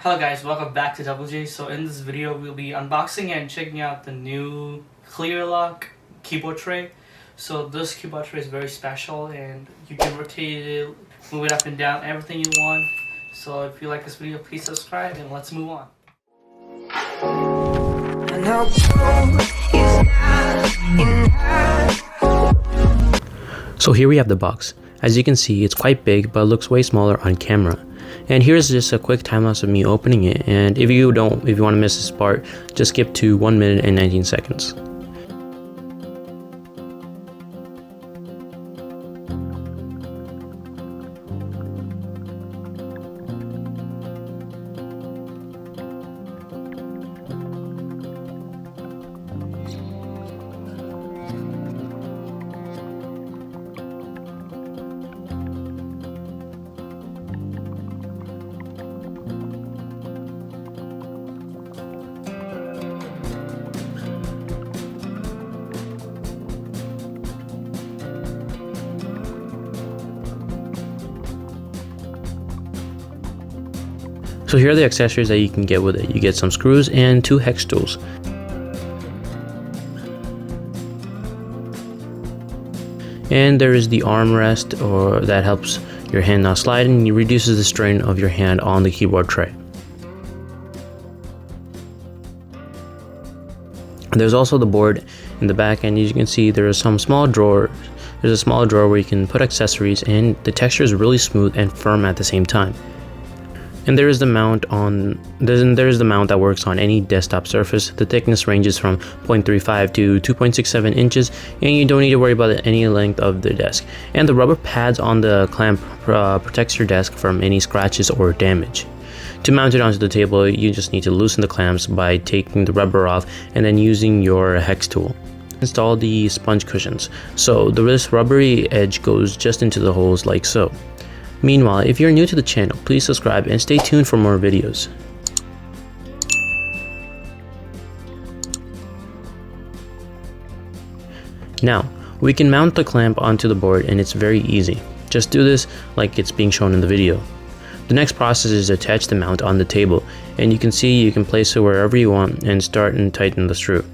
Hello guys, welcome back to Double J. So in this video we'll be unboxing and checking out the new Klearlook keyboard tray. So this keyboard tray is very special and you can rotate it, move it up and down, everything you want. So if you like this video, please subscribe and let's move on. So here we have the box. As you can see, it's quite big but looks way smaller on camera. And here's just a quick time lapse of me opening it, and if you want to miss this part, just skip to 1 minute and 19 seconds. So here are the accessories that you can get with it. You get some screws and 2 hex tools. And there is the armrest that helps your hand not slide and reduces the strain of your hand on the keyboard tray. There's also the board in the back, and as you can see there is some small drawer. There's a small drawer where you can put accessories, and the texture is really smooth and firm at the same time. And there is the mount that works on any desktop surface. The thickness ranges from 0.35 to 2.67 inches, and you don't need to worry about any length of the desk. And the rubber pads on the clamp protects your desk from any scratches or damage. To mount it onto the table, you just need to loosen the clamps by taking the rubber off and then using your hex tool. Install the sponge cushions. So this rubbery edge goes just into the holes like so. Meanwhile, if you're new to the channel, please subscribe and stay tuned for more videos. Now, we can mount the clamp onto the board, and it's very easy. Just do this like it's being shown in the video. The next process is to attach the mount on the table, and you can see you can place it wherever you want and start and tighten the screw.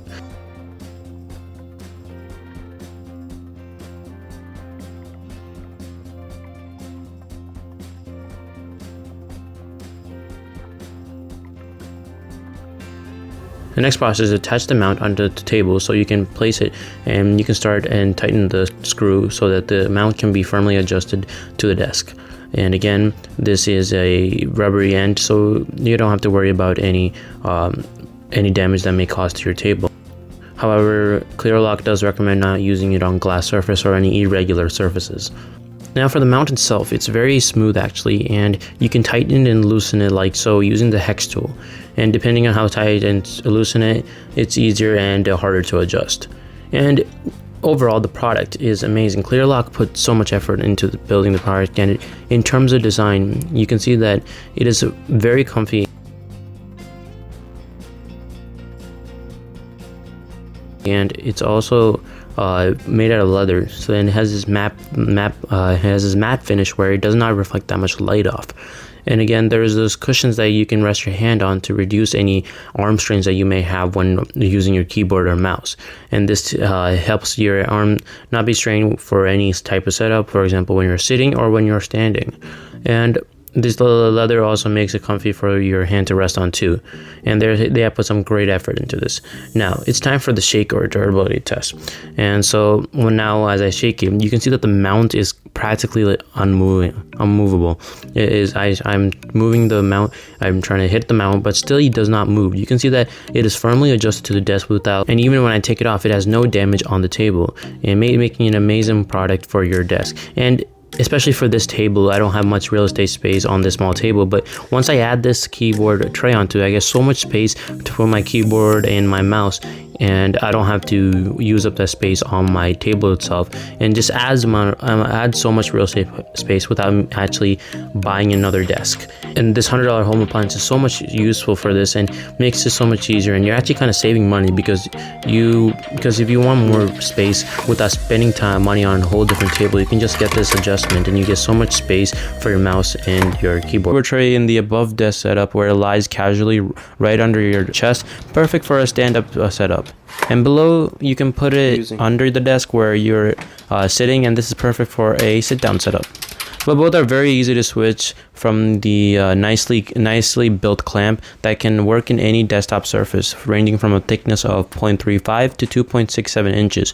The next process is to attach the mount onto the table so you can place it, and you can start and tighten the screw so that the mount can be firmly adjusted to the desk. And again, this is a rubbery end, so you don't have to worry about any damage that may cause to your table. However, Klearlook does recommend not using it on glass surface or any irregular surfaces. Now for the mount itself, it's very smooth actually, and you can tighten and loosen it like so using the hex tool. And depending on how tight and loosen it, it's easier and harder to adjust. And overall, the product is amazing. Klearlook put so much effort into building the product, and in terms of design, you can see that it is very comfy. And it's also made out of leather, so then it has this matte finish where it does not reflect that much light off. And again, there's those cushions that you can rest your hand on to reduce any arm strains that you may have when using your keyboard or mouse. And this helps your arm not be strained for any type of setup, for example when you're sitting or when you're standing. And this leather also makes it comfy for your hand to rest on too, and they have put some great effort into this. Now it's time for the shake or durability test. And so now as I shake it, you can see that the mount is practically unmovable. I'm moving the mount, I'm trying to hit the mount, but still it does not move. You can see that it is firmly adjusted to the desk and even when I take it off, it has no damage on the table, and making an amazing product for your desk. And especially for this table, I don't have much real estate space on this small table, but once I add this keyboard tray onto it, I get so much space to put my keyboard and my mouse, and I don't have to use up that space on my table itself, and just adds so much real estate space without actually buying another desk. And this $100 home appliance is so much useful for this and makes it so much easier, and you're actually kind of saving money because if you want more space without spending money on a whole different table, you can just get this adjustment and you get so much space for your mouse and your keyboard tray in the above desk setup, where it lies casually right under your chest, perfect for a stand-up setup. And below you can put it under the desk where you're sitting, and this is perfect for a sit-down setup. But both are very easy to switch from the nicely built clamp that can work in any desktop surface, ranging from a thickness of 0.35 to 2.67 inches.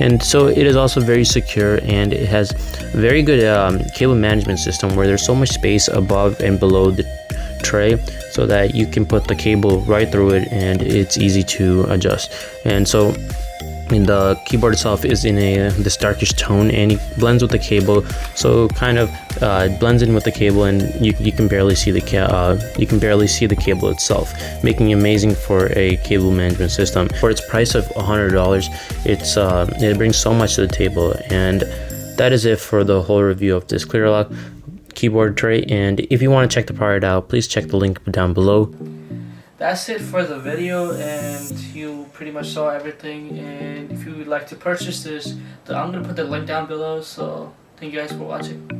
And so it is also very secure, and it has very good cable management system where there's so much space above and below the tray so that you can put the cable right through it, and it's easy to adjust. And so the keyboard itself is in this darkish tone, and it blends with the cable, so kind of blends in with the cable, and you can barely see the cable itself, making it amazing for a cable management system. For its price of $100, it brings so much to the table. And that is it for the whole review of this Klearlook keyboard tray. And if you want to check the product out, please check the link down below. That's it for the video, and you pretty much saw everything. And if you would like to purchase this, I'm gonna put the link down below. So thank you guys for watching.